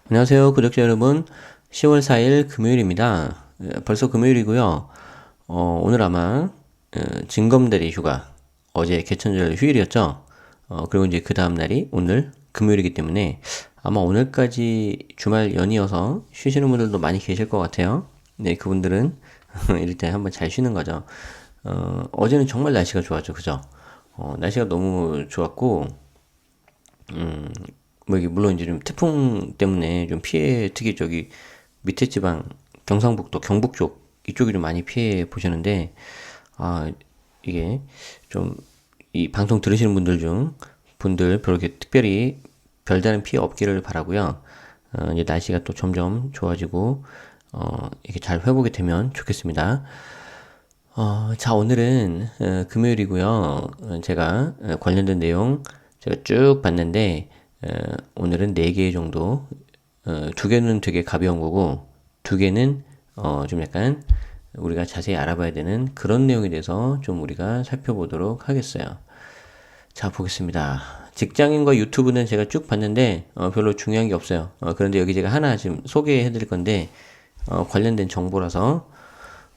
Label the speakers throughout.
Speaker 1: 안녕하세요, 구독자 여러분. 10월 4일 금요일입니다. 벌써 금요일이고요. 오늘 아마 징검다리 휴가, 어제 개천절 휴일이었죠. 그리고 이제 그 다음 날이 오늘 금요일이기 때문에 아마 오늘까지 주말 연이어서 쉬시는 분들도 많이 계실 것 같아요. 네, 그분들은 이럴 때 한번 잘 쉬는 거죠. 어제는 정말 날씨가 좋았죠, 그죠? 날씨가 너무 좋았고, 뭐 이게 물론 이제 좀 태풍 때문에 좀 피해, 특히 저기 밑에 지방 경상북도 경북 쪽 이쪽이 좀 많이 피해 보셨는데, 아 이게 좀 이 방송 들으시는 분들 중 분들 그렇게 특별히 별다른 피해 없기를 바라고요. 이제 날씨가 또 점점 좋아지고 이렇게 잘 회복이 되면 좋겠습니다. 자, 오늘은 금요일이고요. 제가 관련된 내용 제가 쭉 봤는데 오늘은 4개 정도, 2개는 되게 가벼운 거고 2개는 좀 약간 우리가 자세히 알아봐야 되는 그런 내용에 대해서 좀 우리가 살펴보도록 하겠어요. 자, 보겠습니다. 직장인과 유튜브는 제가 쭉 봤는데 별로 중요한 게 없어요. 그런데 여기 제가 하나 지금 소개해 드릴 건데 관련된 정보라서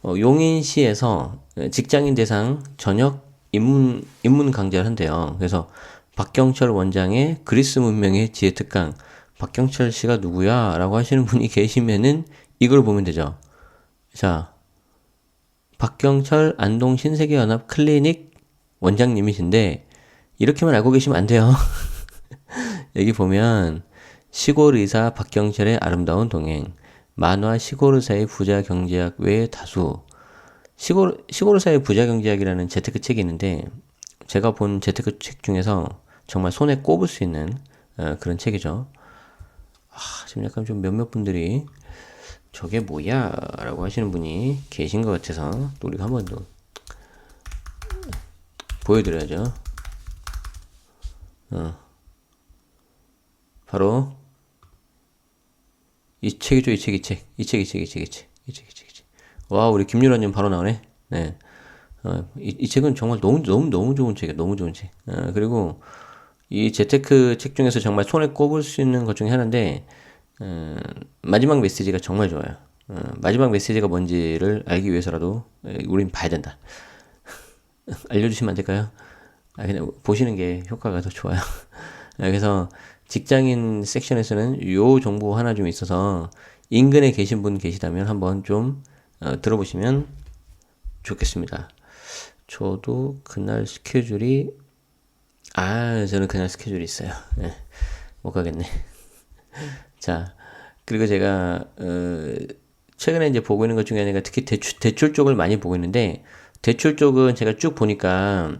Speaker 1: 용인시에서 직장인 대상 전역 입문 강좌를 한대요. 그래서 박경철 원장의 그리스 문명의 지혜 특강. 박경철 씨가 누구야? 라고 하시는 분이 계시면은 이걸 보면 되죠. 자, 박경철 안동 신세계연합 클리닉 원장님이신데 이렇게만 알고 계시면 안 돼요. 여기 보면 시골 의사 박경철의 아름다운 동행, 만화 시골 의사의 부자 경제학 외 다수. 시골 의사의 부자 경제학이라는 재테크 책이 있는데 제가 본 재테크 책 중에서 정말 손에 꼽을 수 있는 그런 책이죠. 지금 약간 좀 몇몇 분들이 저게 뭐야? 라고 하시는 분이 계신 것 같아서 또 우리가 한번 더 보여드려야죠. 바로 이 책이죠, 이 책, 이 책, 이 책, 이 책, 이 책, 이 책, 이 책, 이 책, 이 책. 와, 우리 김유라님 바로 나오네. 네. 이 책은 정말 너무 좋은 책이에요. 너무 좋은 책. 그리고 이 재테크 책 중에서 정말 손에 꼽을 수 있는 것 중에 하나인데, 마지막 메시지가 정말 좋아요. 마지막 메시지가 뭔지를 알기 위해서라도 우린 봐야 된다. 알려주시면 안 될까요? 그냥 보시는 게 효과가 더 좋아요. 그래서 직장인 섹션에서는 요 정보 하나 좀 있어서 인근에 계신 분 계시다면 한번 좀 들어보시면 좋겠습니다. 저도 그날 스케줄이 저는 그날 스케줄이 있어요. 네, 못 가겠네. 자, 그리고 제가 최근에 이제 보고 있는 것 중에 하나가 특히 대출 쪽을 많이 보고 있는데 대출 쪽은 제가 쭉 보니까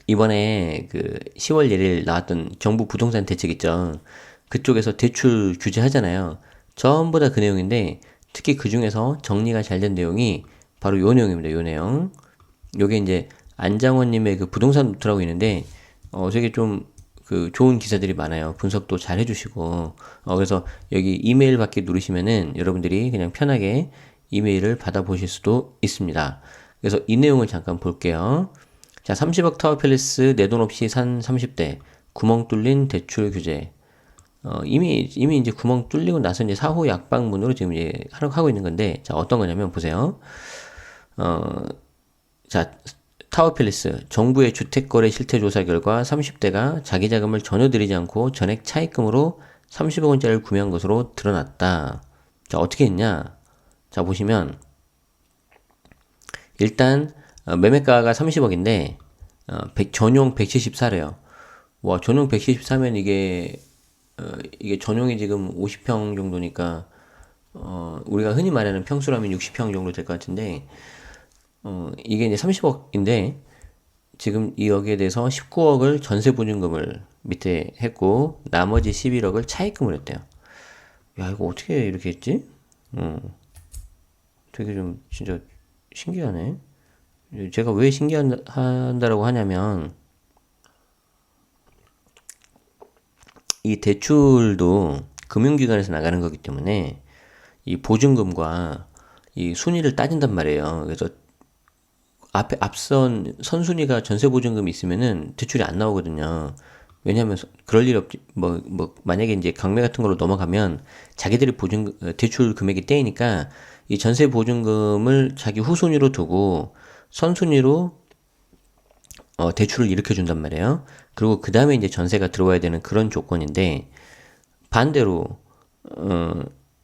Speaker 1: 이번에 그 10월 1일 나왔던 정부 부동산 대책 있죠. 그쪽에서 대출 규제하잖아요. 전부 다 그 내용인데 특히 그 중에서 정리가 잘 된 내용이 바로 요 내용입니다. 요 내용. 요게 이제 안장원님의 그 부동산 노트라고 있는데 되게 좀 그 좋은 기사들이 많아요. 분석도 잘 해주시고 그래서 여기 이메일 받기 누르시면은 여러분들이 그냥 편하게 이메일을 받아보실 수도 있습니다. 그래서 이 내용을 잠깐 볼게요. 자, 30억 타워 팰리스 내 돈 없이 산 30대 구멍 뚫린 대출 규제. 이미 이제 구멍 뚫리고 나서 이제 사후 약방문으로 지금 이제 하고 있는 건데, 자, 어떤 거냐면 보세요. 자, 타워팰리스 정부의 주택거래 실태조사 결과 30대가 자기 자금을 전혀 들이지 않고 전액 차입금으로 30억 원짜리를 구매한 것으로 드러났다. 자, 어떻게 했냐? 자, 보시면 일단 매매가가 30억인데 전용 174래요. 와, 전용 174면 이게 전용이 지금 50평 정도니까 우리가 흔히 말하는 평수라면 60평 정도 될 것 같은데 이게 이제 30억인데 지금 이 여기에 대해서 19억을 전세 보증금을 밑에 했고 나머지 11억을 차입금을 했대요. 야, 이거 어떻게 이렇게 했지? 되게 좀 진짜 신기하네. 제가 왜 신기하다라고 하냐면 이 대출도 금융기관에서 나가는 거기 때문에 이 보증금과 이 순위를 따진단 말이에요. 그래서 앞선 선순위가 전세 보증금이 있으면은 대출이 안 나오거든요. 왜냐하면 그럴 일 없지. 만약에 이제 강매 같은 걸로 넘어가면 자기들이 대출 금액이 떼이니까 이 전세 보증금을 자기 후순위로 두고 선순위로 대출을 일으켜 준단 말이에요. 그리고 그 다음에 이제 전세가 들어와야 되는 그런 조건인데 반대로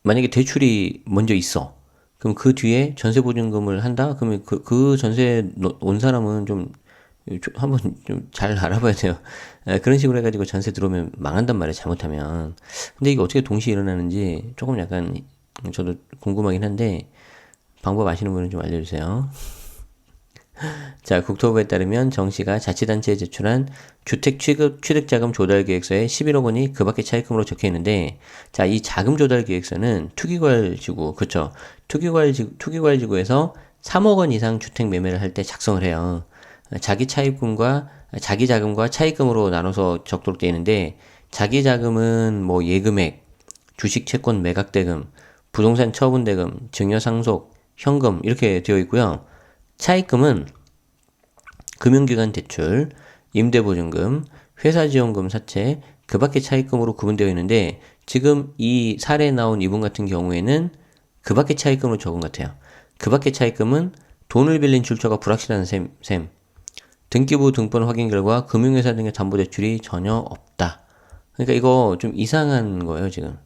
Speaker 1: 만약에 대출이 먼저 있어. 그럼 그 뒤에 전세 보증금을 한다? 그러면 그 전세 온 사람은 한번 좀 잘 알아봐야 돼요. 그런 식으로 해가지고 전세 들어오면 망한단 말이에요, 잘못하면. 근데 이게 어떻게 동시에 일어나는지 조금 약간 저도 궁금하긴 한데, 방법 아시는 분은 좀 알려주세요. 자, 국토부에 따르면 정 씨가 자치단체에 제출한 주택 취득자금 조달계획서에 11억 원이 그 밖의 차입금으로 적혀 있는데, 자, 이 자금 조달계획서는 투기과열지구, 그쵸? 투기과열지구에서 3억 원 이상 주택 매매를 할 때 작성을 해요. 자기 자금과 차입금으로 나눠서 적도록 되어 있는데, 자기 자금은 뭐 예금액, 주식 채권 매각대금, 부동산 처분대금, 증여상속, 현금 이렇게 되어 있고요. 차입금은 금융기관 대출, 임대보증금, 회사지원금 사채, 그 밖의 차입금으로 구분되어 있는데 지금 이 사례에 나온 이분 같은 경우에는 그 밖의 차입금으로 적은 것 같아요. 그 밖의 차입금은 돈을 빌린 출처가 불확실한 셈. 등기부 등본 확인 결과 금융회사 등의 담보대출이 전혀 없다. 그러니까 이거 좀 이상한 거예요, 지금.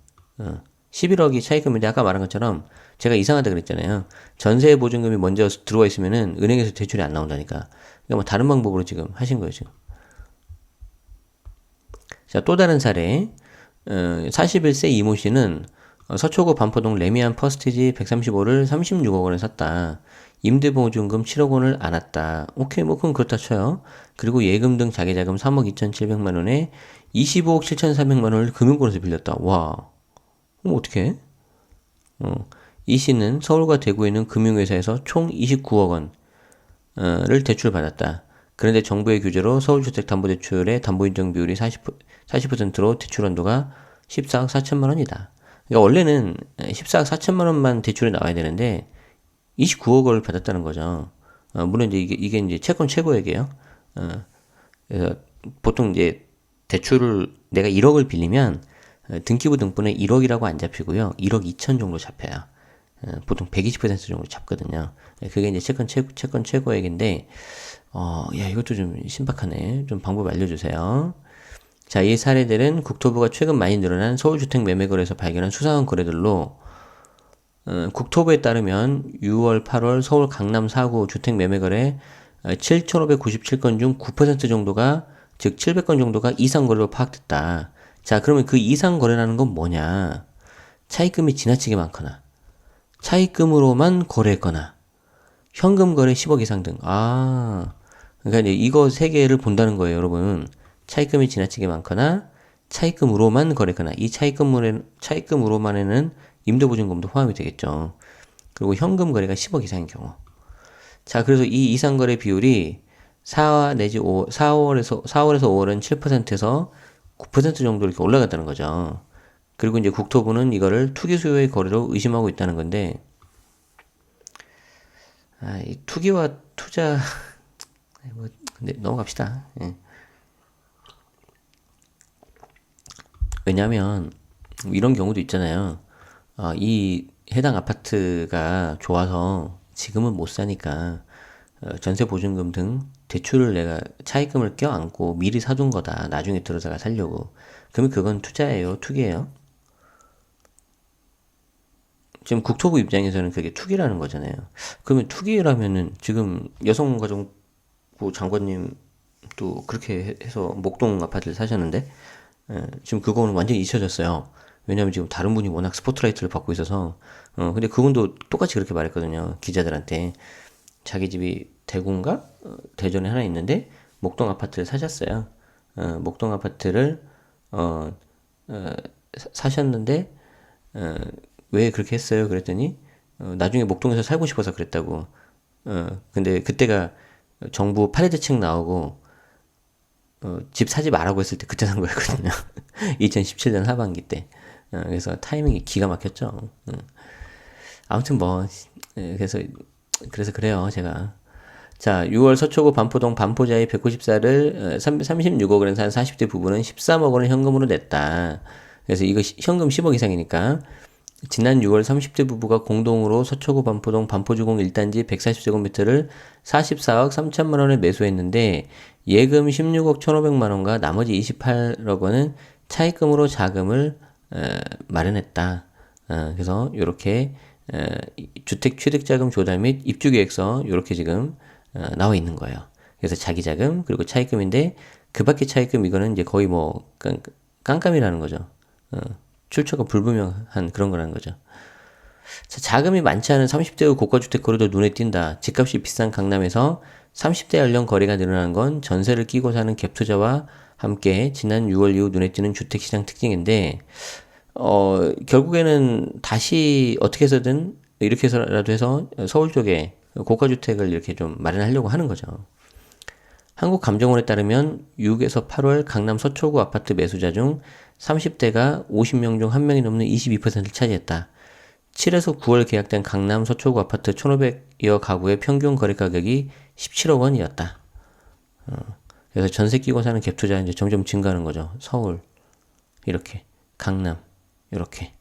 Speaker 1: 11억이 차입금인데 아까 말한 것처럼 제가 이상하다 그랬잖아요. 전세 보증금이 먼저 들어와 있으면은 은행에서 대출이 안 나온다니까. 그러니까 뭐 다른 방법으로 지금 하신 거예요, 지금. 자, 또 다른 사례. 41세 이모 씨는 서초구 반포동 레미안 퍼스티지 135를 36억 원에 샀다. 임대보증금 7억 원을 안 왔다. 오케이, 뭐 그건 그렇다 쳐요. 그리고 예금 등 자기자금 3억 2,700만 원에 25억 7,400만 원을 금융권에서 빌렸다. 와, 그럼 어떡해? 이 씨는 서울과 대구에 있는 금융회사에서 총 29억 원을 대출받았다. 그런데 정부의 규제로 서울주택담보대출의 담보인정 비율이 40%로 대출 한도가 14억 4천만 원이다. 그러니까 원래는 14억 4천만 원만 대출이 나와야 되는데 29억을 받았다는 거죠. 물론 이게 이제 채권 최고액이에요. 그래서 보통 이제 대출을 내가 1억을 빌리면 등기부 등본에 1억이라고 안 잡히고요. 1억 2천 정도 잡혀요. 보통 120% 정도 잡거든요. 그게 이제 채권 최고액인데, 야, 이것도 좀 신박하네. 좀 방법 알려주세요. 자, 이 사례들은 국토부가 최근 많이 늘어난 서울주택 매매거래에서 발견한 수상한 거래들로, 국토부에 따르면 6월, 8월 서울 강남 4구 주택 매매거래 7,597건 중 9% 정도가, 즉 700건 정도가 이상 거래로 파악됐다. 자, 그러면 그 이상 거래라는 건 뭐냐? 차입금이 지나치게 많거나, 차입금으로만 거래했거나, 현금 거래 10억 이상 등. 그러니까 이제 이거 세 개를 본다는 거예요, 여러분. 차입금이 지나치게 많거나, 차입금으로만 거래했거나, 이 차입금으로만에는 임대보증금도 포함이 되겠죠. 그리고 현금 거래가 10억 이상인 경우. 자, 그래서 이 이상 거래 비율이 4월에서 5월은 7%에서 9% 정도 이렇게 올라갔다는 거죠. 그리고 이제 국토부는 이거를 투기 수요의 거래로 의심하고 있다는 건데, 이 투기와 투자, 근데 넘어갑시다. 예. 왜냐면, 이런 경우도 있잖아요. 이 해당 아파트가 좋아서 지금은 못 사니까, 전세 보증금 등 대출을 내가 차입금을 껴안고 미리 사둔 거다. 나중에 들어서가 살려고. 그러면 그건 투자예요? 투기예요? 지금 국토부 입장에서는 그게 투기라는 거잖아요. 그러면 투기라면은 지금 여성가족부 장관님도 그렇게 해서 목동 아파트를 사셨는데 지금 그거는 완전히 잊혀졌어요. 왜냐면 지금 다른 분이 워낙 스포트라이트를 받고 있어서 근데 그분도 똑같이 그렇게 말했거든요. 기자들한테 자기 집이 대구인가 대전에 하나 있는데 목동 아파트를 사셨어요. 목동 아파트를 어, 사셨는데 왜 그렇게 했어요? 그랬더니 나중에 목동에서 살고 싶어서 그랬다고. 근데 그때가 정부 파리 대책 나오고 집 사지 말라고 했을 때 그때 산 거였거든요. 2017년 하반기 때. 그래서 타이밍이 기가 막혔죠. 아무튼 뭐 그래서 그래요 제가. 자, 6월 서초구 반포동 반포자이 194를 36억 원에 산 40대 부부는 13억 원을 현금으로 냈다. 그래서 이거 현금 10억 이상이니까 지난 6월 30대 부부가 공동으로 서초구 반포동 반포주공 1단지 140제곱미터를 44억 3천만 원에 매수했는데 예금 16억 1,500만 원과 나머지 28억 원은 차입금으로 자금을 마련했다. 그래서 이렇게 주택 취득자금 조달 및 입주계획서 이렇게 지금 나와 있는 거예요. 그래서 자기 자금 그리고 차입금인데 그 밖에 차입금 이거는 이제 거의 뭐 깜깜이라는 거죠. 출처가 불분명한 그런 거라는 거죠. 자, 자금이 많지 않은 30대의 고가주택 거래도 눈에 띈다. 집값이 비싼 강남에서 30대 연령 거래가 늘어나는 건 전세를 끼고 사는 갭 투자와 함께 지난 6월 이후 눈에 띄는 주택시장 특징인데 결국에는 다시 어떻게 해서든 이렇게 해서라도 해서 서울 쪽에 고가주택을 이렇게 좀 마련하려고 하는 거죠. 한국감정원에 따르면 6에서 8월 강남 서초구 아파트 매수자 중 30대가 50명 중 1명이 넘는 22%를 차지했다. 7에서 9월 계약된 강남 서초구 아파트 1,500여 가구의 평균 거래 가격이 17억 원이었다. 그래서 전세 끼고 사는 갭 투자 이제 점점 증가하는 거죠. 서울 이렇게, 강남 이렇게.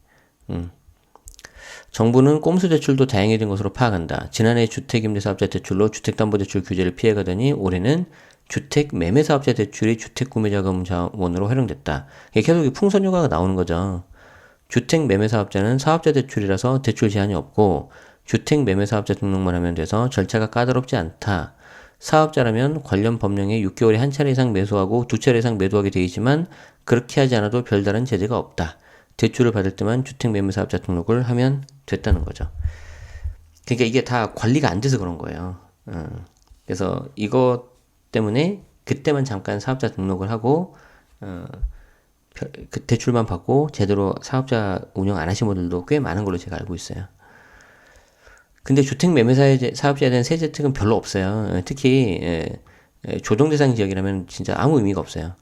Speaker 1: 정부는 꼼수 대출도 다양해진 것으로 파악한다. 지난해 주택임대사업자 대출로 주택담보대출 규제를 피해가더니 올해는 주택매매사업자 대출이 주택구매자금 자원으로 활용됐다. 계속 풍선 효과가 나오는 거죠. 주택매매사업자는 사업자 대출이라서 대출 제한이 없고 주택매매사업자 등록만 하면 돼서 절차가 까다롭지 않다. 사업자라면 관련 법령에 6개월에 한 차례 이상 매수하고 두 차례 이상 매도하게 되어 있지만 그렇게 하지 않아도 별다른 제재가 없다. 대출을 받을 때만 주택매매사업자 등록을 하면 됐다는 거죠. 그러니까 이게 다 관리가 안 돼서 그런 거예요. 그래서 이것 때문에 그때만 잠깐 사업자 등록을 하고 그 대출만 받고 제대로 사업자 운영 안 하신 분들도 꽤 많은 걸로 제가 알고 있어요. 근데 주택매매사업자에 대한 세제 혜택은 별로 없어요. 특히 조정대상 지역이라면 진짜 아무 의미가 없어요.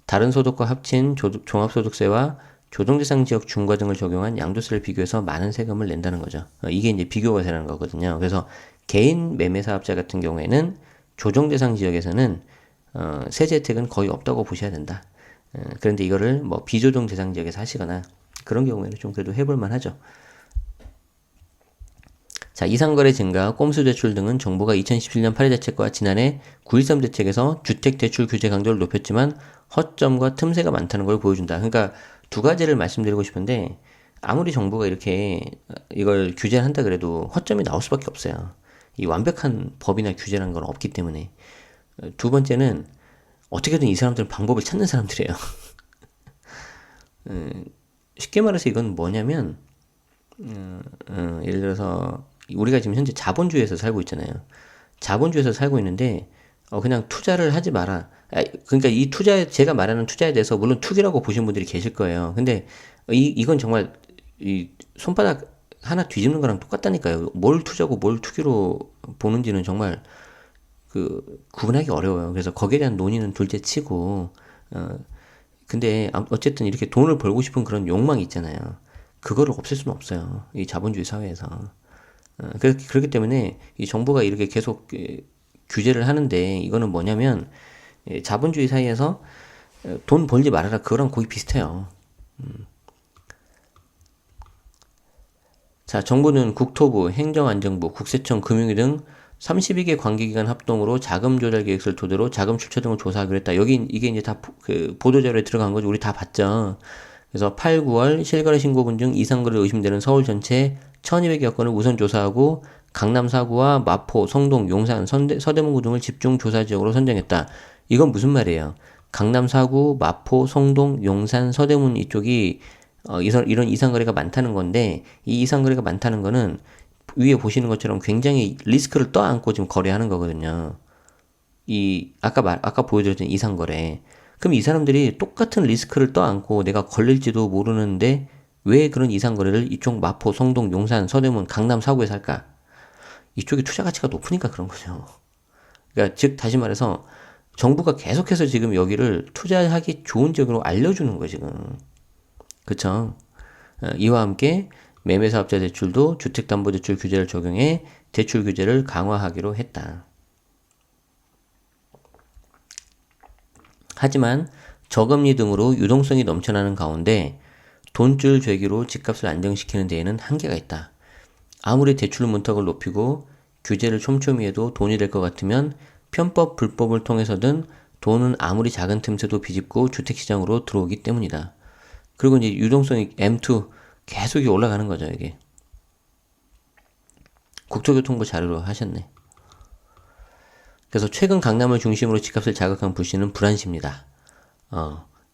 Speaker 1: 다른 소득과 합친 종합소득세와 조정대상 지역 중과 등을 적용한 양도세를 비교해서 많은 세금을 낸다는 거죠. 이게 이제 비교과세라는 거거든요. 그래서 개인 매매사업자 같은 경우에는 조정대상 지역에서는 세제 혜택은 거의 없다고 보셔야 된다. 그런데 이거를 뭐 비조정 대상 지역에서 하시거나 그런 경우에는 좀 그래도 해볼만 하죠. 자, 이상거래 증가, 꼼수 대출 등은 정부가 2017년 8회 대책과 지난해 9.13 대책에서 주택 대출 규제 강도를 높였지만 허점과 틈새가 많다는 걸 보여준다. 그러니까 두 가지를 말씀드리고 싶은데 아무리 정부가 이렇게 이걸 규제를 한다 그래도 허점이 나올 수밖에 없어요. 이 완벽한 법이나 규제라는 건 없기 때문에. 두 번째는 어떻게든 이 사람들은 방법을 찾는 사람들이에요. 쉽게 말해서 이건 뭐냐면 예를 들어서 우리가 지금 현재 자본주의에서 살고 있잖아요. 자본주의에서 살고 있는데 그냥 투자를 하지 마라. 그러니까 이 투자 제가 말하는 투자에 대해서 물론 투기라고 보신 분들이 계실 거예요. 근데 이건 정말 이 손바닥 하나 뒤집는 거랑 똑같다니까요. 뭘 투자고 뭘 투기로 보는지는 정말 구분하기 어려워요. 그래서 거기에 대한 논의는 둘째 치고 근데 어쨌든 이렇게 돈을 벌고 싶은 그런 욕망이 있잖아요. 그거를 없앨 수는 없어요. 이 자본주의 사회에서. 그렇기 때문에 이 정부가 이렇게 계속 규제를 하는데 이거는 뭐냐면 자본주의 사회에서 돈 벌지 말아라 그거랑 거의 비슷해요. 자, 정부는 국토부, 행정안전부, 국세청, 금융위 등 32개 관계기관 합동으로 자금 조달 계획서를 토대로 자금 출처 등을 조사하기로 했다. 이게 이제 다 보도자료에 들어간 거죠. 우리 다 봤죠. 그래서 8, 9월 실거래 신고분 중 이상거래 의심되는 서울 전체 1200여 건을 우선 조사하고 강남 4구와 마포, 성동, 용산, 서대문구 등을 집중 조사 지역으로 선정했다. 이건 무슨 말이에요? 강남 4구, 마포, 성동, 용산, 서대문 이쪽이 이런 이상거래가 많다는 건데 이 이상거래가 많다는 거는 위에 보시는 것처럼 굉장히 리스크를 떠안고 지금 거래하는 거거든요. 아까 보여드렸던 이상거래. 그럼 이 사람들이 똑같은 리스크를 떠안고 내가 걸릴지도 모르는데 왜 그런 이상거래를 이쪽 마포, 성동, 용산, 서대문, 강남 4구에서 할까? 이쪽이 투자 가치가 높으니까 그런 거죠. 그러니까 즉 다시 말해서 정부가 계속해서 지금 여기를 투자하기 좋은 지역으로 알려주는 거예요 지금. 그쵸? 이와 함께 매매사업자 대출도 주택담보대출 규제를 적용해 대출 규제를 강화하기로 했다. 하지만 저금리 등으로 유동성이 넘쳐나는 가운데 돈줄 죄기로 집값을 안정시키는 데에는 한계가 있다. 아무리 대출 문턱을 높이고 규제를 촘촘히 해도 돈이 될 것 같으면 편법, 불법을 통해서든 돈은 아무리 작은 틈새도 비집고 주택시장으로 들어오기 때문이다. 그리고 이제 유동성이 M2 계속 올라가는 거죠, 이게. 국토교통부 자료로 하셨네. 그래서 최근 강남을 중심으로 집값을 자극한 불씨는 불안시입니다.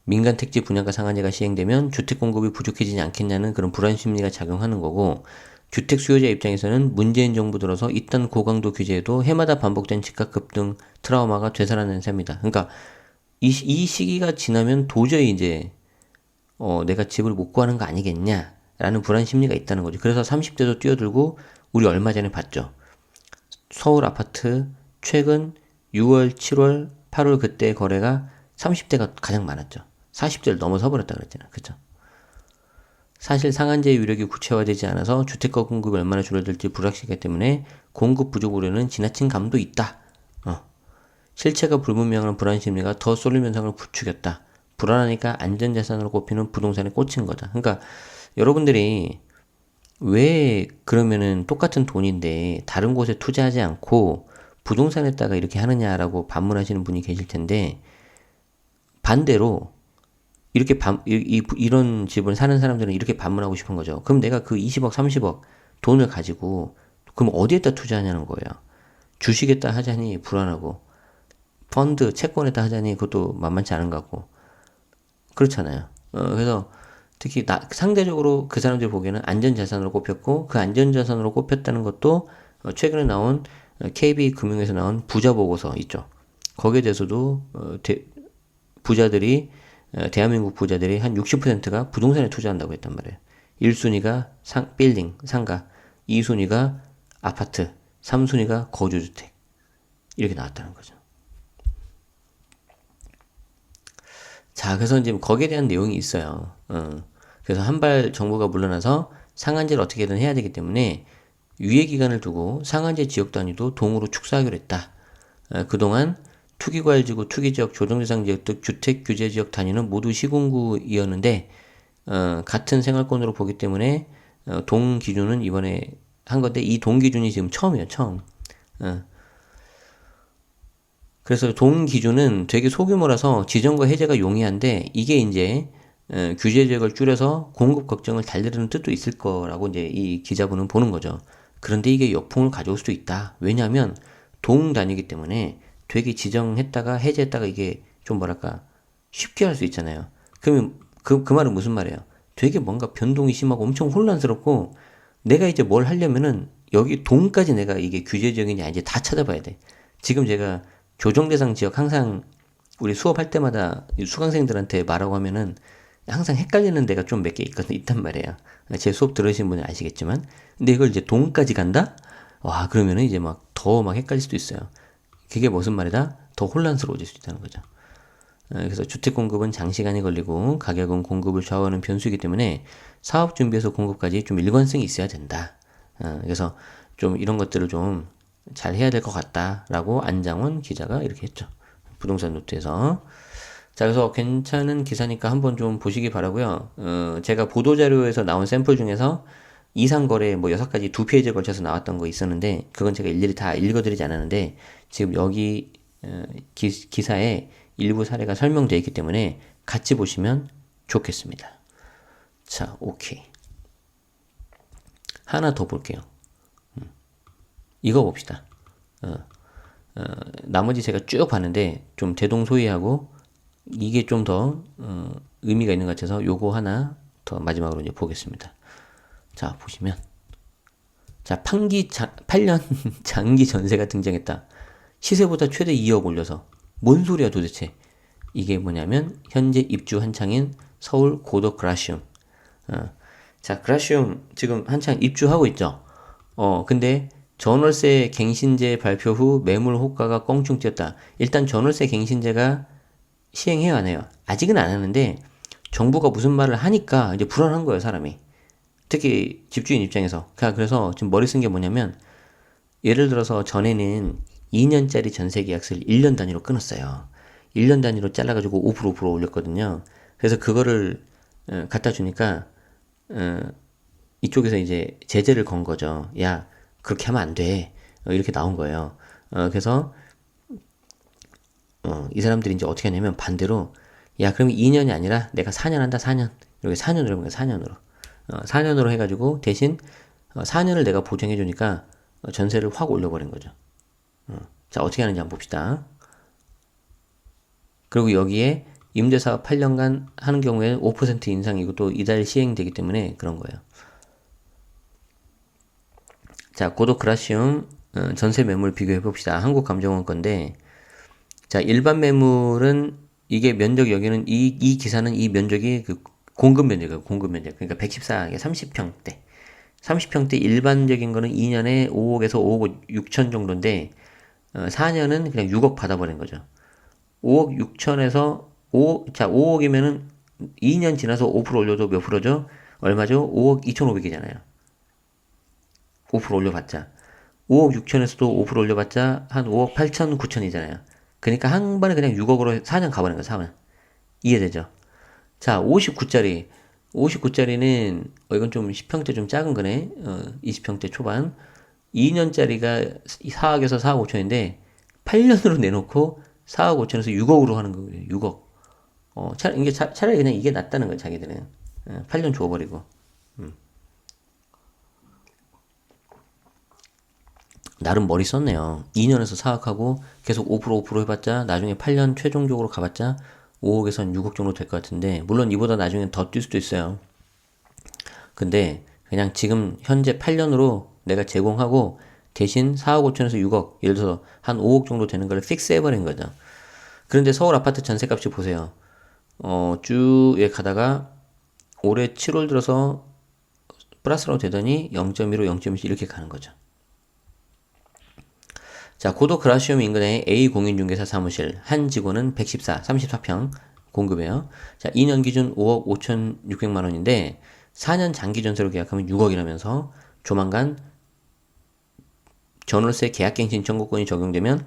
Speaker 1: 민간 택지 분양가 상한제가 시행되면 주택 공급이 부족해지지 않겠냐는 그런 불안 심리가 작용하는 거고, 주택 수요자 입장에서는 문재인 정부 들어서 이딴 고강도 규제에도 해마다 반복된 집값 급등 트라우마가 되살아나는 셈이다. 그러니까 이 시기가 지나면 도저히 이제 내가 집을 못 구하는 거 아니겠냐라는 불안 심리가 있다는 거죠. 그래서 30대도 뛰어들고, 우리 얼마 전에 봤죠. 서울 아파트 최근 6월, 7월, 8월 그때 거래가 30대가 가장 많았죠. 40대를 넘어서 버렸다 그랬잖아요. 그죠? 사실 상한제의 위력이 구체화되지 않아서 주택가 공급이 얼마나 줄어들지 불확실하기 때문에 공급 부족 우려는 지나친 감도 있다. 실체가 불분명한 불안 심리가 더 쏠림 현상을 부추겼다. 불안하니까 안전자산으로 꼽히는 부동산에 꽂힌 거다. 그러니까 여러분들이 왜 그러면은 똑같은 돈인데 다른 곳에 투자하지 않고 부동산에다가 이렇게 하느냐라고 반문하시는 분이 계실 텐데, 반대로 이렇게 이런 집을 사는 사람들은 이렇게 반문하고 싶은 거죠. 그럼 내가 그 20억, 30억 돈을 가지고 그럼 어디에다 투자하냐는 거예요. 주식에다 하자니 불안하고, 펀드, 채권에다 하자니 그것도 만만치 않은 것 같고, 그렇잖아요. 그래서 특히 상대적으로 그 사람들 보기에는 안전자산으로 꼽혔고, 그 안전자산으로 꼽혔다는 것도 최근에 나온 KB금융에서 나온 부자보고서 있죠. 거기에 대해서도 대한민국 부자들이 한 60%가 부동산에 투자한다고 했단 말이에요. 1순위가 빌딩, 상가, 2순위가 아파트, 3순위가 거주주택. 이렇게 나왔다는 거죠. 자, 그래서 이제 거기에 대한 내용이 있어요. 그래서 한발 정부가 물러나서 상한제를 어떻게든 해야 되기 때문에 유예 기간을 두고 상한제 지역 단위도 동으로 축소하기로 했다. 그동안 투기과열지구, 투기지역, 조정대상지역 등 주택규제지역 단위는 모두 시군구이었는데, 같은 생활권으로 보기 때문에 동 기준은 이번에 한 건데, 이 동 기준이 지금 처음이에요, 처음. 그래서 동 기준은 되게 소규모라서 지정과 해제가 용이한데, 이게 이제 규제 지역을 줄여서 공급 걱정을 달래려는 뜻도 있을 거라고 이제 이 기자분은 보는 거죠. 그런데 이게 역풍을 가져올 수도 있다. 왜냐하면 동 단위이기 때문에 되게 지정했다가 해제했다가 이게 좀 뭐랄까 쉽게 할 수 있잖아요. 그러면 그 말은 무슨 말이에요? 되게 뭔가 변동이 심하고 엄청 혼란스럽고, 내가 이제 뭘 하려면은 여기 동까지 내가 이게 규제 지역이냐 이제 다 찾아봐야 돼. 지금 제가 조정대상 지역 항상 우리 수업할 때마다 수강생들한테 말하고 하면은 항상 헷갈리는 데가 좀 몇 개 있단 말이에요. 제 수업 들으신 분은 아시겠지만, 근데 이걸 이제 동까지 간다? 와, 그러면은 이제 더 헷갈릴 수도 있어요. 그게 무슨 말이다? 더 혼란스러워질 수 있다는 거죠. 그래서 주택 공급은 장시간이 걸리고 가격은 공급을 좌우하는 변수이기 때문에 사업 준비에서 공급까지 좀 일관성이 있어야 된다. 그래서 좀 이런 것들을 좀 잘 해야 될 것 같다라고 안장원 기자가 이렇게 했죠. 부동산 노트에서. 자, 그래서 괜찮은 기사니까 한번 좀 보시기 바라고요. 제가 보도자료에서 나온 샘플 중에서 이상거래 6가지 2페이지에 걸쳐서 나왔던 거 있었는데, 그건 제가 일일이 다 읽어드리지 않았는데, 지금 여기 기사에 일부 사례가 설명되어 있기 때문에 같이 보시면 좋겠습니다. 자, 오케이. 하나 더 볼게요. 이거 봅시다. 나머지 제가 쭉 봤는데 좀 대동소이하고 이게 좀 더 의미가 있는 것 같아서 요거 하나 더 마지막으로 이제 보겠습니다. 자, 보시면, 자, 8년 장기 전세가 등장했다. 시세보다 최대 2억 올려서. 뭔 소리야 도대체. 이게 뭐냐면 현재 입주 한창인 서울 고덕 그라시움. 자, 그라시움 지금 한창 입주하고 있죠. 근데 전월세 갱신제 발표 후 매물 호가가 껑충 뛰었다. 일단 전월세 갱신제가 시행해요, 안 해요? 아직은 안 하는데 정부가 무슨 말을 하니까 이제 불안한 거예요, 사람이. 특히 집주인 입장에서. 그래서 지금 머리 쓴 게 뭐냐면, 예를 들어서 전에는 2년짜리 전세 계약서를 1년 단위로 끊었어요. 1년 단위로 잘라가지고 5% 올렸거든요. 그래서 그거를 갖다 주니까 이쪽에서 이제 제재를 건 거죠. 야, 그렇게 하면 안 돼. 이렇게 나온 거예요. 그래서 이 사람들이 이제 어떻게 하냐면 반대로 야, 그럼 2년이 아니라 내가 4년 한다, 4년. 이렇게 4년으로 해보니까 4년으로. 4년으로 해가지고 대신 4년을 내가 보장해주니까 전세를 확 올려버린 거죠. 자, 어떻게 하는지 한번 봅시다. 그리고 여기에 임대사업 8년간 하는 경우에 5% 인상 이것도 이달 시행되기 때문에 그런 거예요. 자, 고도 그라시움 전세 매물 비교해 봅시다. 한국감정원 건데, 자, 일반 매물은 이게 면적 여기는 이 기사는 이 면적이 그 공급 면적이에요. 공급 면적. 그러니까 114개 30평대. 30평대 일반적인 거는 2년에 5억에서 5억 6천 정도인데 4년은 그냥 6억 받아버린 거죠. 5억 6천에서 5억이면은 2년 지나서 5% 올려도 몇 프로죠? 얼마죠? 5억 2,500이잖아요. 5% 올려봤자. 5억 6천에서도 5% 올려봤자 한 5억 8천 9천이잖아요. 그러니까 한 번에 그냥 6억으로 4년 가버린 거예요, 4년. 이해되죠? 자, 59짜리. 59짜리는, 이건 좀 10평대 좀 작은 거네. 20평대 초반. 2년짜리가 4억에서 4억 5천인데, 8년으로 내놓고 4억 5천에서 6억으로 하는 거예요. 6억. 차라리 그냥 이게 낫다는 거예요, 자기들은. 8년 줘버리고. 나름 머리 썼네요. 2년에서 4억하고 계속 5% 해봤자 나중에 8년 최종적으로 가봤자 5억에서 6억 정도 될 것 같은데 물론 이보다 나중에 더 뛸 수도 있어요. 근데 그냥 지금 현재 8년으로 내가 제공하고 대신 4억 5천에서 6억 예를 들어서 한 5억 정도 되는 걸 픽스 해버린 거죠. 그런데 서울 아파트 전세값이 보세요. 쭉에 가다가 올해 7월 들어서 플러스로 되더니 0.15, 0.1 이렇게 가는 거죠. 자, 고도 그라시움 인근의 A 공인중개사 사무실 한 직원은 114, 34평 공급이에요. 자, 2년 기준 5억 5,600만 원인데 4년 장기 전세로 계약하면 6억이라면서 조만간 전월세 계약갱신 청구권이 적용되면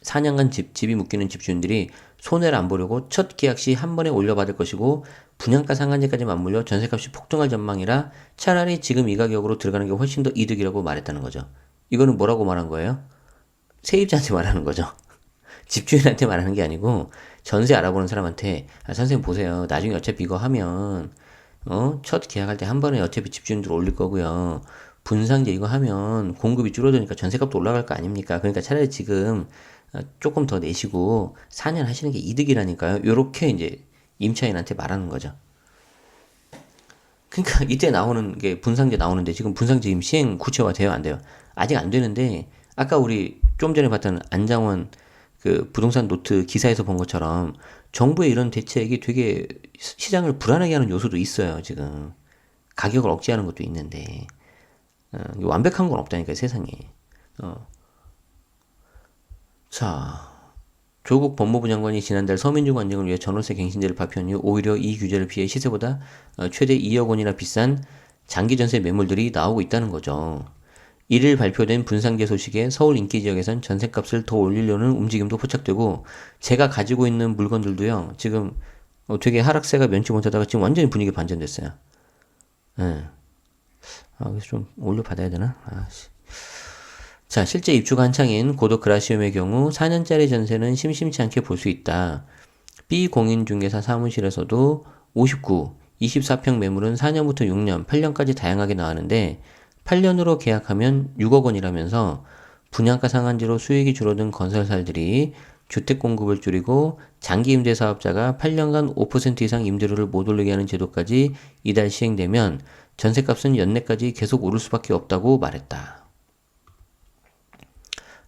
Speaker 1: 4년간 집이 묶이는 집주인들이 손해를 안 보려고 첫 계약 시 한 번에 올려받을 것이고 분양가 상한제까지 맞물려 전세값이 폭등할 전망이라 차라리 지금 이 가격으로 들어가는 게 훨씬 더 이득이라고 말했다는 거죠. 이거는 뭐라고 말한 거예요? 세입자한테 말하는 거죠. 집주인한테 말하는 게 아니고 전세 알아보는 사람한테 선생님 보세요. 나중에 어차피 이거 하면 첫 계약할 때 한 번에 어차피 집주인들 올릴 거고요. 분상제 이거 하면 공급이 줄어드니까 전세값도 올라갈 거 아닙니까? 그러니까 차라리 지금 조금 더 내시고 4년 하시는 게 이득이라니까요. 요렇게 이제 임차인한테 말하는 거죠. 그러니까 이때 나오는 게 분상제 나오는데 지금 분상제 지금 시행 구체화 돼요, 안 돼요? 아직 안 되는데 아까 우리 좀 전에 봤던 안장원 그 부동산 노트 기사에서 본 것처럼 정부의 이런 대책이 되게 시장을 불안하게 하는 요소도 있어요, 지금. 가격을 억제하는 것도 있는데. 완벽한 건 없다니까, 세상에. 자, 조국 법무부 장관이 지난달 서민주 관정을 위해 전월세 갱신제를 발표한 이후 오히려 이 규제를 피해 시세보다 최대 2억 원이나 비싼 장기 전세 매물들이 나오고 있다는 거죠. 1일 발표된 분상제 소식에 서울 인기 지역에선 전셋값을 더 올리려는 움직임도 포착되고 제가 가지고 있는 물건들도요. 지금 되게 하락세가 면치 못하다가 지금 완전히 분위기 반전됐어요. 예. 그래서 좀 올려받아야 되나? 자, 실제 입주가 한창인 고도 그라시움의 경우 4년짜리 전세는 심심치 않게 볼 수 있다. B 공인중개사 사무실에서도 59, 24평 매물은 4년부터 6년, 8년까지 다양하게 나왔는데 8년으로 계약하면 6억 원이라면서 분양가 상한제로 수익이 줄어든 건설사들이 주택 공급을 줄이고 장기 임대 사업자가 8년간 5% 이상 임대료를 못 올리게 하는 제도까지 이달 시행되면 전세값은 연내까지 계속 오를 수밖에 없다고 말했다.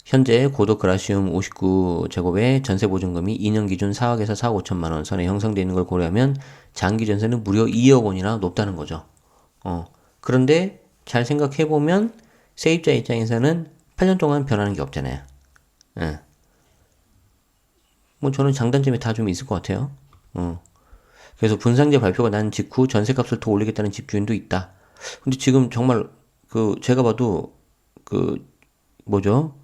Speaker 1: 현재 고도 그라시움 59제곱의 전세보증금이 2년 기준 4억에서 4억 5천만 원 선에 형성되어 있는 걸 고려하면 장기 전세는 무려 2억 원이나 높다는 거죠. 그런데 잘 생각해보면 세입자 입장에서는 8년 동안 변하는 게 없잖아요. 예. 뭐 저는 장단점이 다 좀 있을 것 같아요. 그래서 분상제 발표가 난 직후 전세값을 더 올리겠다는 집주인도 있다. 근데 지금 정말 제가 봐도 뭐죠?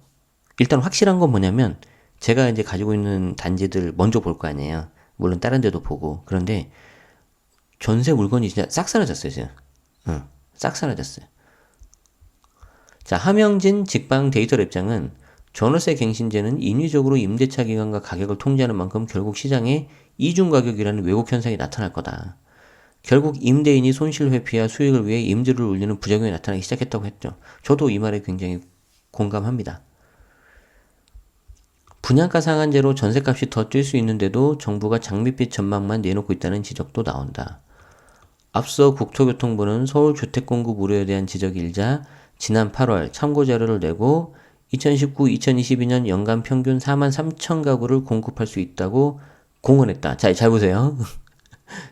Speaker 1: 일단 확실한 건 뭐냐면 제가 이제 가지고 있는 단지들 먼저 볼 거 아니에요. 물론 다른 데도 보고. 그런데 전세 물건이 진짜 싹 사라졌어요, 지금. 싹 사라졌어요. 자, 함영진 직방 데이터 랩장은 전월세 갱신제는 인위적으로 임대차 기간과 가격을 통제하는 만큼 결국 시장에 이중 가격이라는 왜곡 현상이 나타날 거다. 결국 임대인이 손실 회피와 수익을 위해 임대료를 올리는 부작용이 나타나기 시작했다고 했죠. 저도 이 말에 굉장히 공감합니다. 분양가 상한제로 전세값이 더 뛸 수 있는데도 정부가 장밋빛 전망만 내놓고 있다는 지적도 나온다. 앞서 국토교통부는 서울 주택공급 우려에 대한 지적이 일자 지난 8월 참고자료를 내고 2019-2022년 연간 평균 4만 3천 가구를 공급할 수 있다고 공언했다. 자, 잘 보세요.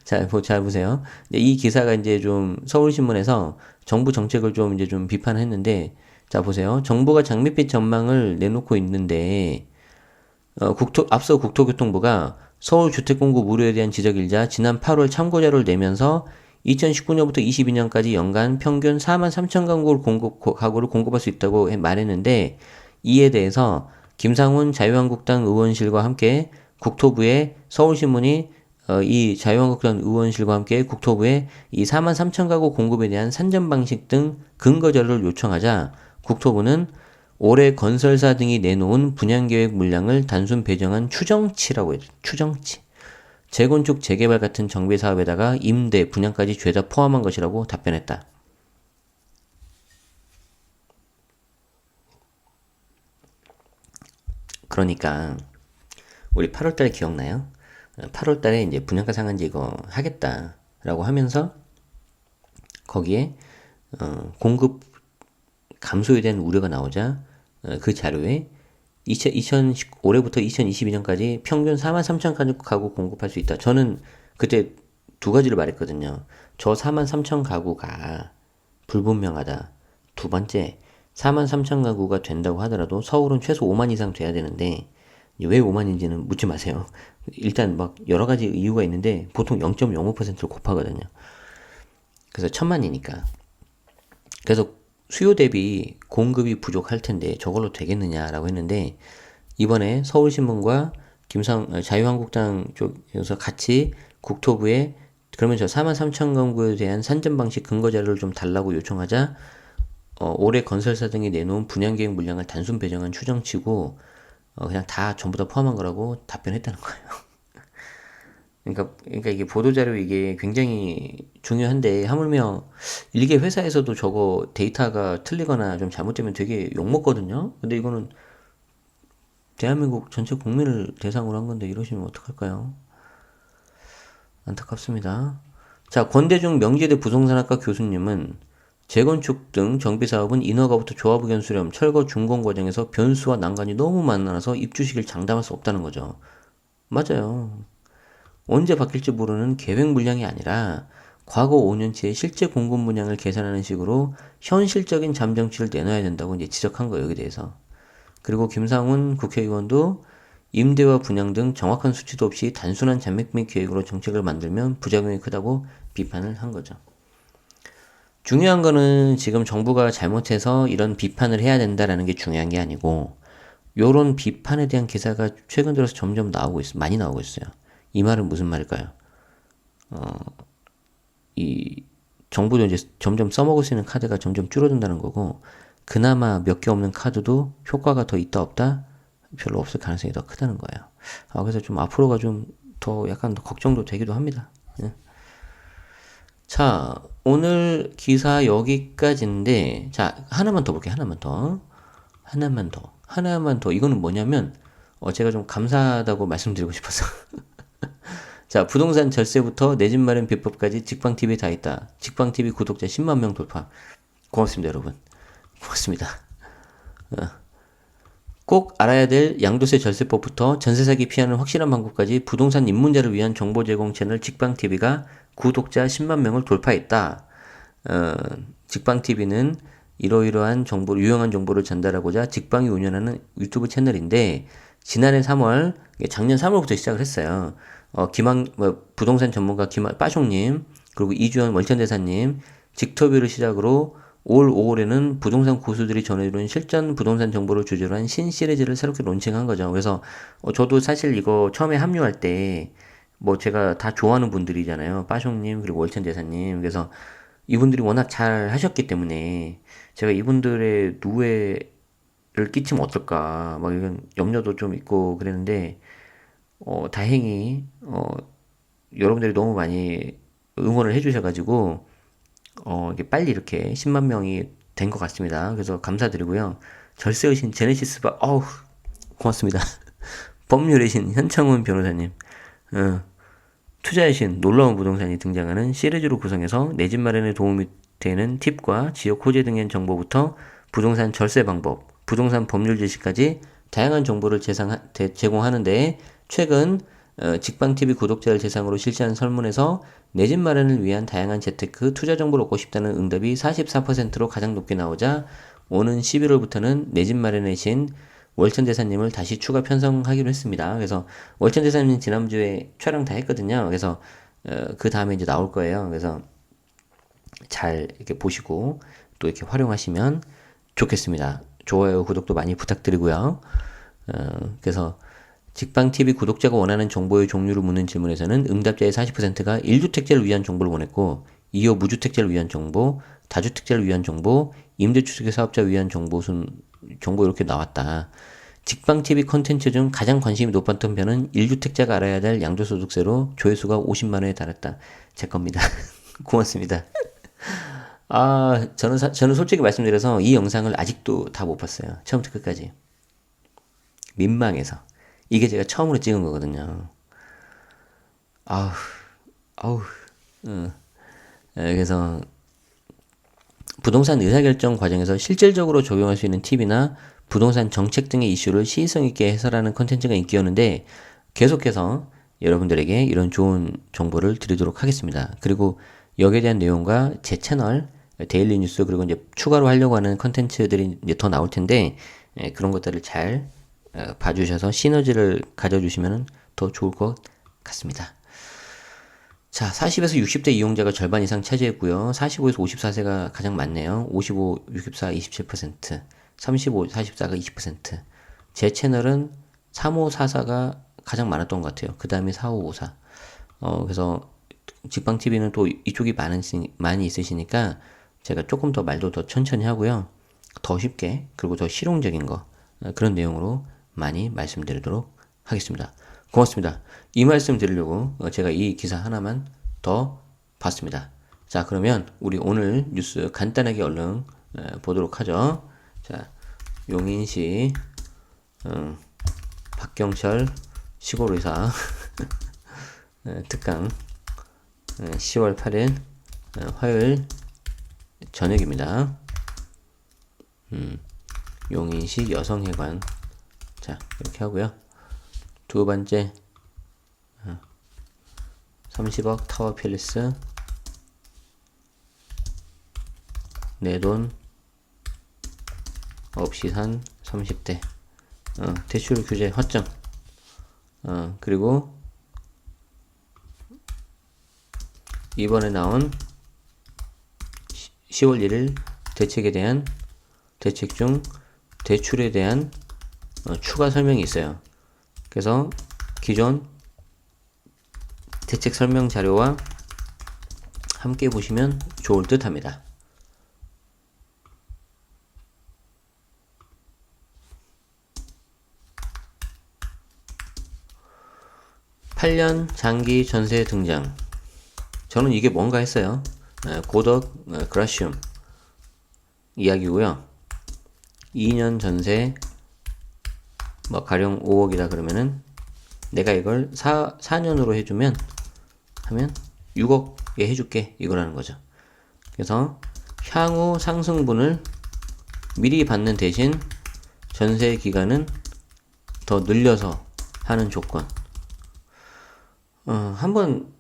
Speaker 1: 잘 보세요. 이 기사가 이제 좀 서울신문에서 정부 정책을 좀 이제 좀 비판했는데, 자, 보세요. 정부가 장밋빛 전망을 내놓고 있는데, 앞서 국토교통부가 서울 주택공급 우려에 대한 지적일자 지난 8월 참고자료를 내면서 2019년부터 22년까지 연간 평균 4만 3천 가구를 공급할 수 있다고 말했는데, 이에 대해서 김상훈 자유한국당 의원실과 함께 국토부에 서울신문이 이 자유한국당 의원실과 함께 국토부에 이 4만 3천 가구 공급에 대한 산정 방식 등 근거 자료를 요청하자 국토부는 올해 건설사 등이 내놓은 분양계획 물량을 단순 배정한 추정치라고 했죠. 추정치. 재건축, 재개발 같은 정비 사업에다가 임대, 분양까지 죄다 포함한 것이라고 답변했다. 그러니까 우리 8월달에 기억나요? 8월달에 이제 분양가 상한제 이거 하겠다라고 하면서 거기에 공급 감소에 대한 우려가 나오자 그 자료에 올해부터 2022년까지 평균 4만 3천 가구 공급할 수 있다. 저는 그때 두 가지를 말했거든요. 저 4만 3천 가구가 불분명하다. 두 번째, 4만 3천 가구가 된다고 하더라도 서울은 최소 5만 이상 돼야 되는데 왜 5만인지는 묻지 마세요. 일단 막 여러 가지 이유가 있는데 보통 0.05%를 곱하거든요. 그래서 1000만이니까. 그래서 수요 대비 공급이 부족할 텐데 저걸로 되겠느냐라고 했는데 이번에 서울신문과 자유한국당 쪽에서 같이 국토부에 그러면 저 4만 3천 가구에 대한 산정 방식 근거 자료를 좀 달라고 요청하자 올해 건설사 등이 내놓은 분양계획 물량을 단순 배정한 추정치고 그냥 다 전부 다 포함한 거라고 답변했다는 거예요. 그러니까 이게 보도자료 이게 굉장히 중요한데 하물며 일개 회사에서도 저거 데이터가 틀리거나 좀 잘못되면 되게 욕먹거든요. 근데 이거는 대한민국 전체 국민을 대상으로 한 건데 이러시면 어떡할까요? 안타깝습니다. 자, 권대중 명지대 부동산학과 교수님은 재건축 등 정비사업은 인허가부터 조합의견 수렴, 철거 준공 과정에서 변수와 난관이 너무 많아서 입주 시기를 장담할 수 없다는 거죠. 맞아요. 언제 바뀔지 모르는 계획 물량이 아니라 과거 5년치의 실제 공급 물량을 계산하는 식으로 현실적인 잠정치를 내놔야 된다고 이제 지적한 거예요, 여기 대해서. 그리고 김상훈 국회의원도 임대와 분양 등 정확한 수치도 없이 단순한 잠입 계획으로 정책을 만들면 부작용이 크다고 비판을 한 거죠. 중요한 거는 지금 정부가 잘못해서 이런 비판을 해야 된다라는 게 중요한 게 아니고 요런 비판에 대한 기사가 최근 들어서 점점 많이 나오고 있어요. 이 말은 무슨 말일까요? 이 정부도 이제 점점 써먹을 수 있는 카드가 점점 줄어든다는 거고 그나마 몇 개 없는 카드도 효과가 더 있다 없다? 별로 없을 가능성이 더 크다는 거예요. 그래서 좀 앞으로가 좀 더 약간 더 걱정도 되기도 합니다. 예. 자, 오늘 기사 여기까지인데 자, 하나만 더 볼게요. 하나만 더. 이거는 뭐냐면 제가 좀 감사하다고 말씀드리고 싶어서 자, 부동산 절세부터 내 집 마련 비법까지 직방TV에 다 있다. 직방TV 구독자 10만 명 돌파. 고맙습니다, 여러분. 고맙습니다. 꼭 알아야 될 양도세 절세법부터 전세 사기 피하는 확실한 방법까지 부동산 입문자를 위한 정보 제공 채널 직방TV가 구독자 10만 명을 돌파했다. 직방TV는 이러이러한 유용한 정보를 전달하고자 직방이 운영하는 유튜브 채널인데 지난해 3월, 작년 3월부터 시작을 했어요. 부동산 전문가 빠숑님, 그리고 이주연 월천대사님, 직터뷰를 시작으로 올 5월에는 부동산 고수들이 전해주는 실전 부동산 정보를 주제로 한 신 시리즈를 새롭게 론칭한 거죠. 그래서 저도 사실 이거 처음에 합류할 때 뭐 제가 다 좋아하는 분들이잖아요. 빠숑님 그리고 월천 대사님. 그래서 이분들이 워낙 잘 하셨기 때문에 제가 이분들의 누에를 끼치면 어떨까 막 이런 염려도 좀 있고 그랬는데 다행히 여러분들이 너무 많이 응원을 해주셔가지고 이게 빨리 이렇게 10만 명이 된 것 같습니다. 그래서 감사드리고요. 절세의 신 제네시스 어우 고맙습니다. 법률의 신 현창훈 변호사님, 어, 투자의 신 놀라운 부동산이 등장하는 시리즈로 구성해서 내 집 마련에 도움이 되는 팁과 지역 호재 등의 정보부터 부동산 절세 방법, 부동산 법률 지식까지 다양한 정보를 제공하는데 최근 직방TV 구독자를 대상으로 실시한 설문에서 내 집 마련을 위한 다양한 재테크, 투자 정보를 얻고 싶다는 응답이 44%로 가장 높게 나오자 오는 11월부터는 내 집 마련의 신 월천 대사님을 다시 추가 편성하기로 했습니다. 그래서 월천 대사님 지난주에 촬영 다 했거든요. 그래서 그 다음에 이제 나올 거예요. 그래서 잘 이렇게 보시고 또 이렇게 활용하시면 좋겠습니다. 좋아요, 구독도 많이 부탁드리고요. 그래서 직방TV 구독자가 원하는 정보의 종류를 묻는 질문에서는 응답자의 40%가 1주택자를 위한 정보를 원했고, 이어 무주택자를 위한 정보, 다주택자를 위한 정보, 임대주택 사업자 위한 정보 이렇게 나왔다. 직방TV 컨텐츠 중 가장 관심이 높았던 편은 1주택자가 알아야 될 양도소득세로 조회수가 50만회에 달했다. 제 겁니다. 고맙습니다. 저는 솔직히 말씀드려서 이 영상을 아직도 다 못 봤어요. 처음부터 끝까지. 민망해서. 이게 제가 처음으로 찍은 거거든요. 아우, 아우, 그래서 부동산 의사결정 과정에서 실질적으로 적용할 수 있는 팁이나 부동산 정책 등의 이슈를 시의성 있게 해설하는 콘텐츠가 인기였는데 계속해서 여러분들에게 이런 좋은 정보를 드리도록 하겠습니다. 그리고 여기에 대한 내용과 제 채널 데일리 뉴스 그리고 이제 추가로 하려고 하는 콘텐츠들이 이제 더 나올 텐데 그런 것들을 잘 봐주셔서 시너지를 가져주시면 더 좋을 것 같습니다. 자, 40에서 60대 이용자가 절반 이상 차지했고요. 45에서 54세가 가장 많네요. 55, 64, 27%, 35, 44가 20%. 제 채널은 3544가 가장 많았던 것 같아요. 그 다음에 4554. 그래서 직방TV는 또 이쪽이 많이 있으시니까 제가 조금 더 말도 더 천천히 하고요. 더 쉽게, 그리고 더 실용적인 거, 그런 내용으로 많이 말씀드리도록 하겠습니다. 고맙습니다. 이 말씀 드리려고 제가 이 기사 하나만 더 봤습니다. 자, 그러면 우리 오늘 뉴스 간단하게 얼른 보도록 하죠. 자, 용인시 박경철 시골의사 특강 10월 8일 화요일 저녁입니다. 용인시 여성회관. 자, 이렇게 하고요. 두 번째 30억 타워 필리스 내 돈 없이 산 30대 대출 규제 허점. 그리고 이번에 나온 10월 1일 대책 중 대출에 대한 추가 설명이 있어요. 그래서 기존 대책 설명 자료와 함께 보시면 좋을 듯 합니다. (8년) 장기 전세 등장. 저는 이게 뭔가 했어요. 고덕 그라시움 이야기고요. 2년 전세 뭐 가령 5억이다 그러면은 내가 이걸 4년으로 해주면 하면 6억에 해줄게 이거라는 거죠. 그래서 향후 상승분을 미리 받는 대신 전세 기간은 더 늘려서 하는 조건. 한번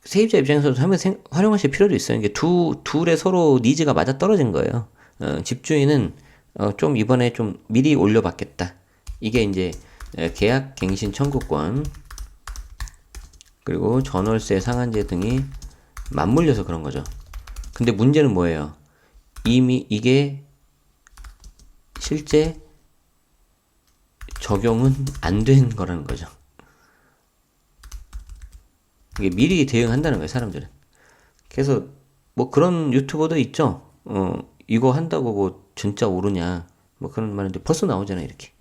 Speaker 1: 세입자 입장에서도 한번 활용하실 필요도 있어요. 이게 둘의 서로 니즈가 맞아 떨어진 거예요. 집주인은 좀 이번에 좀 미리 올려받겠다. 이게 이제 계약 갱신 청구권 그리고 전월세 상한제 등이 맞물려서 그런 거죠. 근데 문제는 뭐예요? 이미 이게 실제 적용은 안 된 거라는 거죠. 이게 미리 대응한다는 거예요, 사람들은. 그래서 뭐 그런 유튜버도 있죠. 이거 한다고 뭐 진짜 오르냐. 뭐 그런 말인데 벌써 나오잖아요, 이렇게.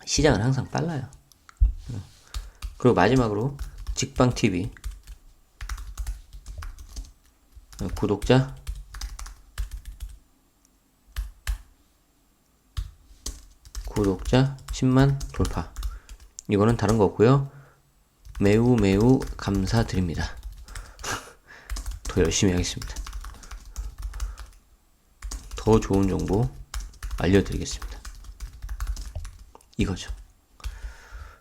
Speaker 1: 시장은 항상 빨라요. 그리고 마지막으로 직방TV 구독자 10만 돌파. 이거는 다른 거 없고요. 매우 매우 감사드립니다. 더 열심히 하겠습니다. 더 좋은 정보 알려드리겠습니다. 이거죠.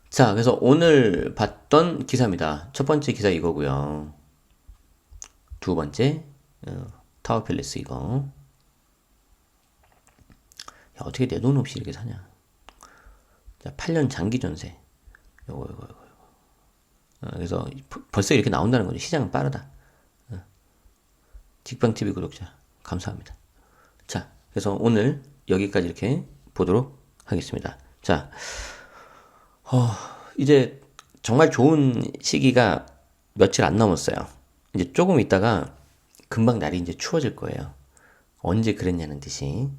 Speaker 1: 자, 그래서 오늘 봤던 기사입니다. 첫 번째 기사 이거고요. 두 번째 타워팰리스 이거. 야, 어떻게 내 돈 없이 이렇게 사냐. 자, 8년 장기 전세. 요거. 그래서 벌써 이렇게 나온다는 거죠. 시장은 빠르다. 직방TV 구독자 감사합니다. 자, 그래서 오늘 여기까지 이렇게 보도록 하겠습니다. 자, 이제 정말 좋은 시기가 며칠 안 남았어요. 이제 조금 있다가 금방 날이 이제 추워질 거예요. 언제 그랬냐는 듯이.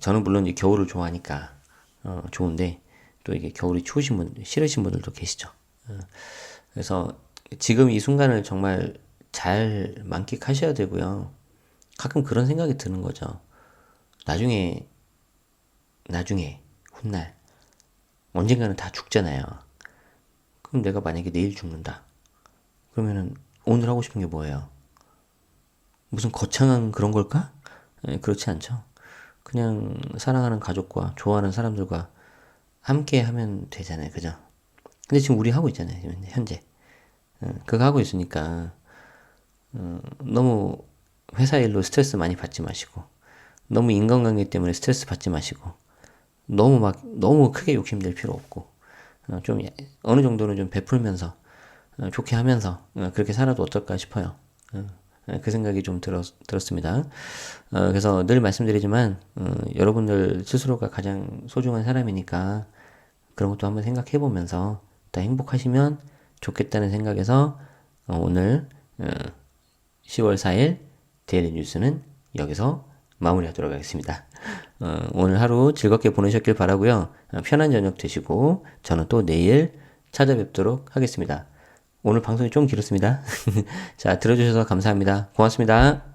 Speaker 1: 저는 물론 이제 겨울을 좋아하니까 좋은데 또 이게 겨울이 추우신 분, 싫으신 분들도 계시죠. 그래서 지금 이 순간을 정말 잘 만끽하셔야 되고요. 가끔 그런 생각이 드는 거죠. 나중에 훗날 언젠가는 다 죽잖아요. 그럼 내가 만약에 내일 죽는다. 그러면은 오늘 하고 싶은 게 뭐예요? 무슨 거창한 그런 걸까? 그렇지 않죠. 그냥 사랑하는 가족과 좋아하는 사람들과 함께 하면 되잖아요. 그죠? 근데 지금 우리 하고 있잖아요. 현재. 그거 하고 있으니까 너무 회사 일로 스트레스 많이 받지 마시고 너무 인간관계 때문에 스트레스 받지 마시고 너무 크게 욕심낼 필요 없고 좀 어느 정도는 좀 베풀면서 좋게 하면서 그렇게 살아도 어떨까 싶어요. 그 생각이 좀 들었습니다. 그래서 늘 말씀드리지만 여러분들 스스로가 가장 소중한 사람이니까 그런 것도 한번 생각해 보면서 더 행복하시면 좋겠다는 생각에서 오늘 10월 4일 데일리 뉴스는 여기서 마무리하도록 하겠습니다. 오늘 하루 즐겁게 보내셨길 바라고요. 편한 저녁 되시고 저는 또 내일 찾아뵙도록 하겠습니다. 오늘 방송이 좀 길었습니다. 자, 들어주셔서 감사합니다. 고맙습니다.